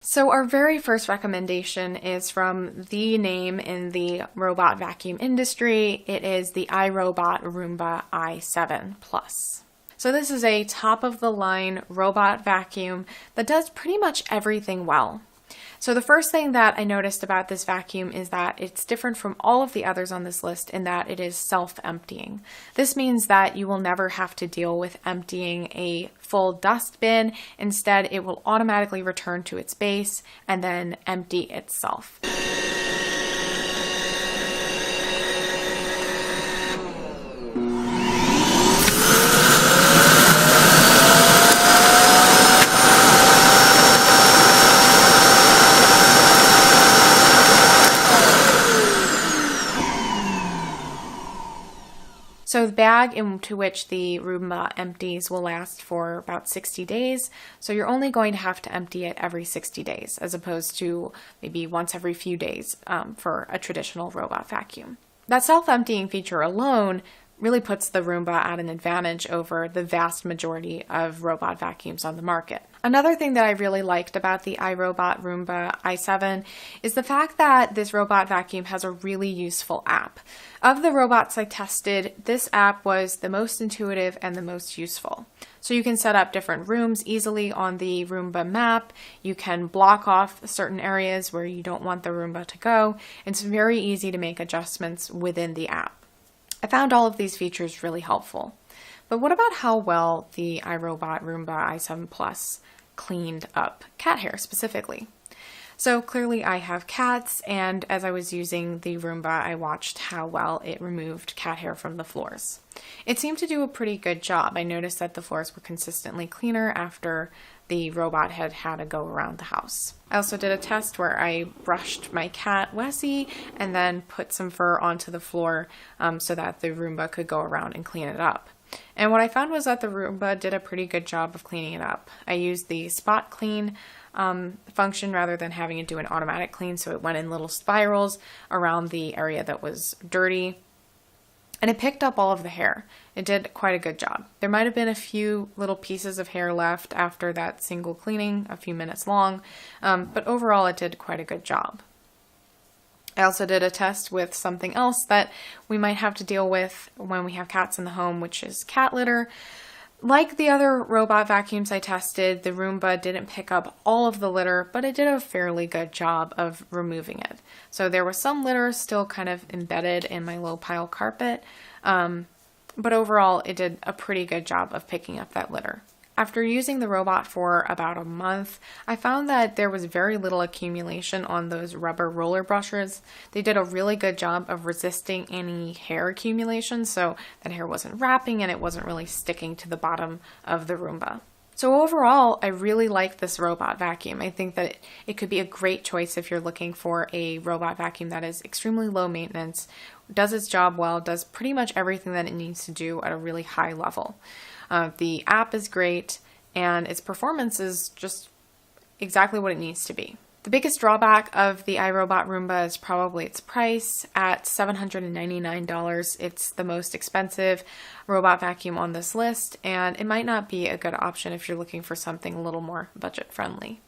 So our very first recommendation is from the name in the robot vacuum industry. It is the iRobot Roomba i7 Plus. So this is a top-of-the-line robot vacuum that does pretty much everything well. So the first thing that I noticed about this vacuum is that it's different from all of the others on this list in that it is self-emptying. This means that you will never have to deal with emptying a full dust bin. Instead, it will automatically return to its base and then empty itself. So the bag into which the Roomba empties will last for about 60 days. So you're only going to have to empty it every 60 days as opposed to maybe once every few days for a traditional robot vacuum. That self-emptying feature alone really puts the Roomba at an advantage over the vast majority of robot vacuums on the market. Another thing that I really liked about the iRobot Roomba i7 is the fact that this robot vacuum has a really useful app. Of the robots I tested, this app was the most intuitive and the most useful. So you can set up different rooms easily on the Roomba map. You can block off certain areas where you don't want the Roomba to go. It's very easy to make adjustments within the app. I found all of these features really helpful. But what about how well the iRobot Roomba i7 Plus cleaned up cat hair specifically? So clearly I have cats, and as I was using the Roomba, I watched how well it removed cat hair from the floors. It seemed to do a pretty good job. I noticed that the floors were consistently cleaner after the robot had had a go around the house. I also did a test where I brushed my cat, Wessie, and then put some fur onto the floor so that the Roomba could go around and clean it up. And what I found was that the Roomba did a pretty good job of cleaning it up. I used the spot clean function rather than having it do an automatic clean, so it went in little spirals around the area that was dirty. And it picked up all of the hair. It did quite a good job. There might have been a few little pieces of hair left after that single cleaning, a few minutes long, but overall it did quite a good job. I also did a test with something else that we might have to deal with when we have cats in the home, which is cat litter. Like the other robot vacuums I tested, the Roomba didn't pick up all of the litter, but it did a fairly good job of removing it. So there was some litter still kind of embedded in my low pile carpet, but overall it did a pretty good job of picking up that litter. After using the robot for about a month, I found that there was very little accumulation on those rubber roller brushes. They did a really good job of resisting any hair accumulation, so that hair wasn't wrapping and it wasn't really sticking to the bottom of the Roomba. So overall, I really like this robot vacuum. I think that it could be a great choice if you're looking for a robot vacuum that is extremely low maintenance, does its job well, does pretty much everything that it needs to do at a really high level. The app is great, and its performance is just exactly what it needs to be. The biggest drawback of the iRobot Roomba is probably its price. At $799, it's the most expensive robot vacuum on this list, and it might not be a good option if you're looking for something a little more budget friendly.